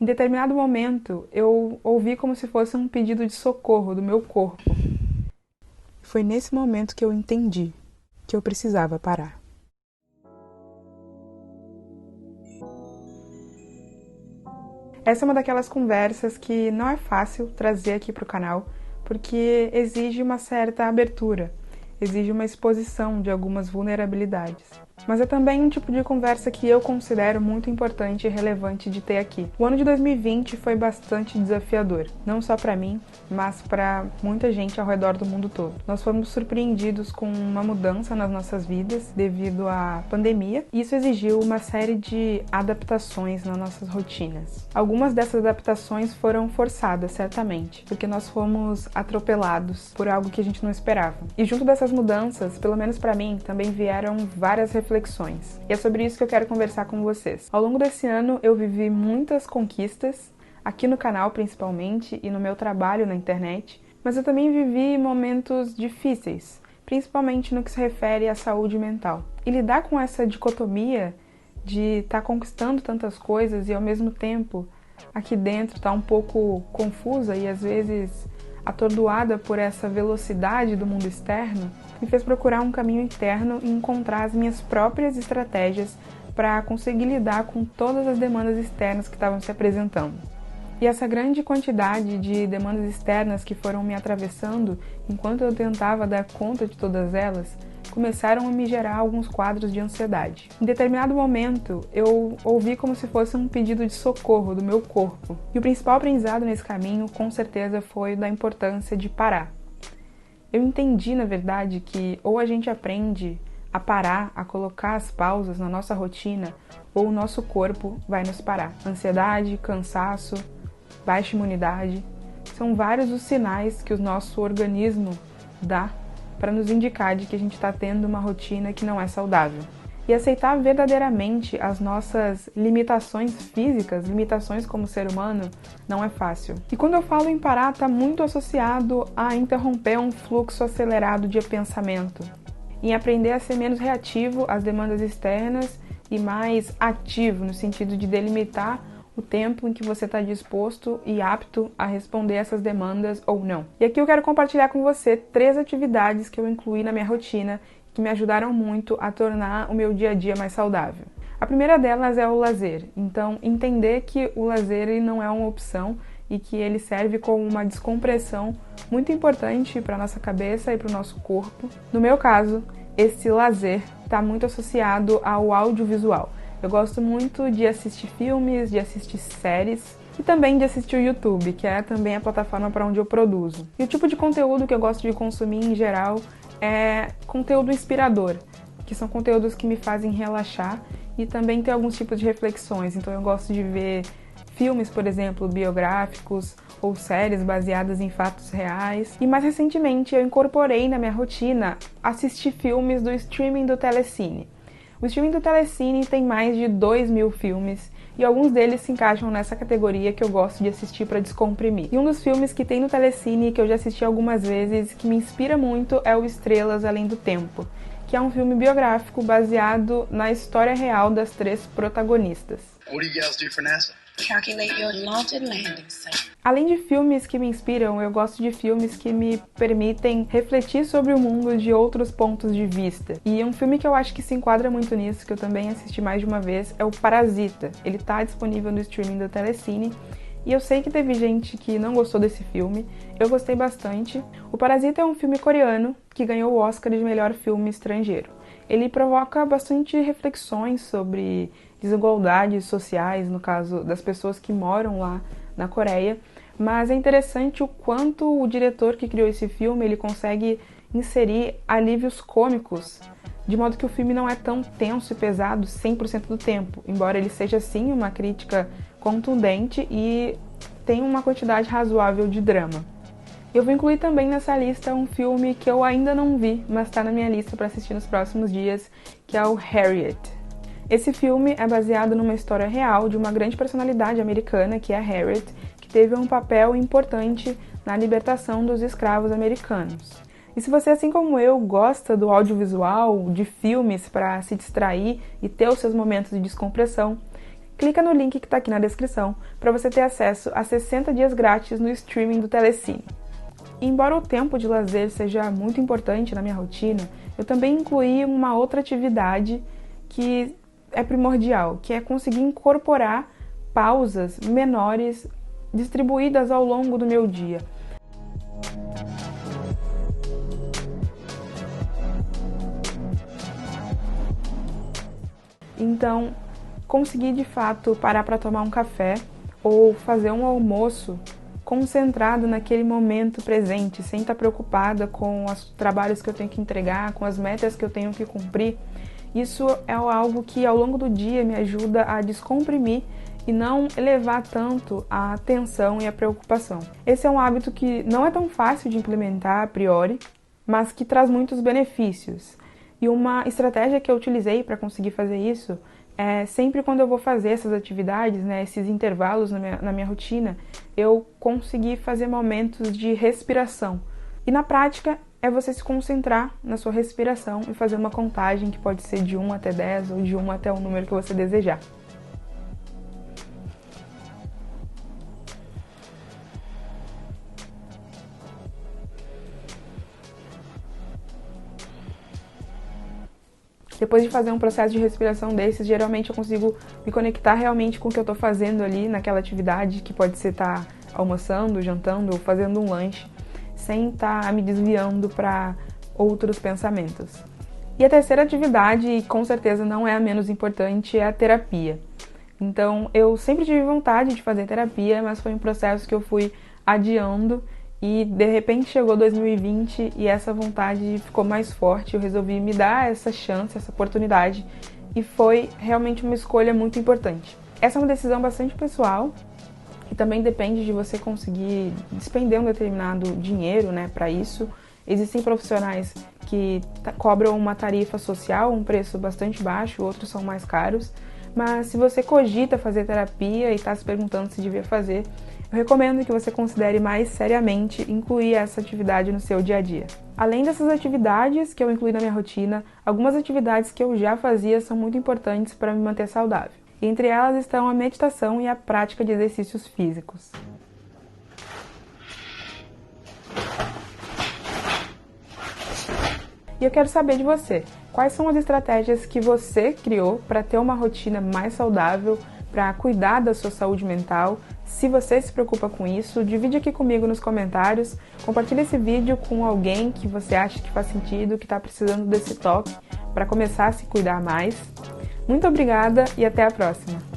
Em determinado momento, eu ouvi como se fosse um pedido de socorro do meu corpo. Foi nesse momento que eu entendi que eu precisava parar. Essa é uma daquelas conversas que não é fácil trazer aqui para o canal, porque exige uma certa abertura, exige uma exposição de algumas vulnerabilidades. Mas é também um tipo de conversa que eu considero muito importante e relevante de ter aqui. O ano de 2020 foi bastante desafiador, não só para mim, mas para muita gente ao redor do mundo todo. Nós fomos surpreendidos com uma mudança nas nossas vidas devido à pandemia, e isso exigiu uma série de adaptações nas nossas rotinas. Algumas dessas adaptações foram forçadas, certamente, porque nós fomos atropelados por algo que a gente não esperava. E junto dessas mudanças, pelo menos para mim, também vieram várias reflexões. E é sobre isso que eu quero conversar com vocês. Ao longo desse ano, eu vivi muitas conquistas, aqui no canal principalmente, e no meu trabalho na internet, mas eu também vivi momentos difíceis, principalmente no que se refere à saúde mental. E lidar com essa dicotomia de estar conquistando tantas coisas e ao mesmo tempo aqui dentro estar um pouco confusa e às vezes atordoada por essa velocidade do mundo externo, me fez procurar um caminho interno e encontrar as minhas próprias estratégias para conseguir lidar com todas as demandas externas que estavam se apresentando. E essa grande quantidade de demandas externas que foram me atravessando enquanto eu tentava dar conta de todas elas, começaram a me gerar alguns quadros de ansiedade. Em determinado momento, eu ouvi como se fosse um pedido de socorro do meu corpo. E o principal aprendizado nesse caminho, com certeza, foi da importância de parar. Eu entendi, na verdade, que ou a gente aprende a parar, a colocar as pausas na nossa rotina, ou o nosso corpo vai nos parar. Ansiedade, cansaço, baixa imunidade, são vários os sinais que o nosso organismo dá para nos indicar de que a gente está tendo uma rotina que não é saudável. E aceitar verdadeiramente as nossas limitações físicas, limitações como ser humano, não é fácil. E quando eu falo em parar, está muito associado a interromper um fluxo acelerado de pensamento, em aprender a ser menos reativo às demandas externas e mais ativo, no sentido de delimitar o tempo em que você está disposto e apto a responder essas demandas ou não. E aqui eu quero compartilhar com você 3 atividades que eu incluí na minha rotina que me ajudaram muito a tornar o meu dia a dia mais saudável. A primeira delas é o lazer. Então, entender que o lazer ele não é uma opção e que ele serve como uma descompressão muito importante para a nossa cabeça e para o nosso corpo. No meu caso, esse lazer está muito associado ao audiovisual. Eu gosto muito de assistir filmes, de assistir séries e também de assistir o YouTube, que é também a plataforma para onde eu produzo. E o tipo de conteúdo que eu gosto de consumir em geral é conteúdo inspirador, que são conteúdos que me fazem relaxar e também tem alguns tipos de reflexões. Então eu gosto de ver filmes, por exemplo, biográficos ou séries baseadas em fatos reais. E mais recentemente eu incorporei na minha rotina assistir filmes do streaming do Telecine. O streaming do Telecine tem mais de 2.000 filmes e alguns deles se encaixam nessa categoria que eu gosto de assistir para descomprimir. E um dos filmes que tem no Telecine, que eu já assisti algumas vezes, que me inspira muito, é o Estrelas Além do Tempo, que é um filme biográfico baseado na história real das 3 protagonistas. What do you guys do for NASA? Calculate your launch and landing site. Além de filmes que me inspiram, eu gosto de filmes que me permitem refletir sobre o mundo de outros pontos de vista. E um filme que eu acho que se enquadra muito nisso, que eu também assisti mais de uma vez, é o Parasita. Ele está disponível no streaming do Telecine. E eu sei que teve gente que não gostou desse filme, eu gostei bastante. O Parasita é um filme coreano que ganhou o Oscar de melhor filme estrangeiro. Ele provoca bastante reflexões sobre desigualdades sociais, no caso das pessoas que moram lá na Coreia, mas é interessante o quanto o diretor que criou esse filme, ele consegue inserir alívios cômicos, de modo que o filme não é tão tenso e pesado 100% do tempo, embora ele seja sim uma crítica contundente e tenha uma quantidade razoável de drama. Eu vou incluir também nessa lista um filme que eu ainda não vi, mas está na minha lista para assistir nos próximos dias, que é o Harriet. Esse filme é baseado numa história real de uma grande personalidade americana, que é a Harriet, que teve um papel importante na libertação dos escravos americanos. E se você, assim como eu, gosta do audiovisual, de filmes para se distrair e ter os seus momentos de descompressão, clica no link que está aqui na descrição para você ter acesso a 60 dias grátis no streaming do Telecine. E embora o tempo de lazer seja muito importante na minha rotina, eu também incluí uma outra atividade que é primordial, que é conseguir incorporar pausas menores distribuídas ao longo do meu dia. Então, conseguir de fato parar para tomar um café ou fazer um almoço concentrado naquele momento presente, sem estar preocupada com os trabalhos que eu tenho que entregar, com as metas que eu tenho que cumprir. Isso é algo que ao longo do dia me ajuda a descomprimir e não elevar tanto a tensão e a preocupação. Esse é um hábito que não é tão fácil de implementar a priori, mas que traz muitos benefícios. E uma estratégia que eu utilizei para conseguir fazer isso é sempre quando eu vou fazer essas atividades, né, esses intervalos na minha rotina, eu conseguir fazer momentos de respiração. E na prática é você se concentrar na sua respiração e fazer uma contagem que pode ser de 1 até 10 ou de 1 até o número que você desejar. Depois de fazer um processo de respiração desses, geralmente eu consigo me conectar realmente com o que eu estou fazendo ali naquela atividade, que pode ser estar almoçando, jantando ou fazendo um lanche, sem estar me desviando para outros pensamentos. E a terceira atividade, e com certeza não é a menos importante, é a terapia. Então, eu sempre tive vontade de fazer terapia, mas foi um processo que eu fui adiando e de repente chegou 2020 e essa vontade ficou mais forte. Eu resolvi me dar essa chance, essa oportunidade, e foi realmente uma escolha muito importante. Essa é uma decisão bastante pessoal e também depende de você conseguir despender um determinado dinheiro, né, para isso. Existem profissionais que cobram uma tarifa social, um preço bastante baixo, outros são mais caros. Mas se você cogita fazer terapia e está se perguntando se devia fazer, eu recomendo que você considere mais seriamente incluir essa atividade no seu dia a dia. Além dessas atividades que eu incluí na minha rotina, algumas atividades que eu já fazia são muito importantes para me manter saudável. E entre elas estão a meditação e a prática de exercícios físicos. E eu quero saber de você, quais são as estratégias que você criou para ter uma rotina mais saudável, para cuidar da sua saúde mental? Se você se preocupa com isso, divide aqui comigo nos comentários, compartilha esse vídeo com alguém que você acha que faz sentido, que está precisando desse toque para começar a se cuidar mais. Muito obrigada e até a próxima!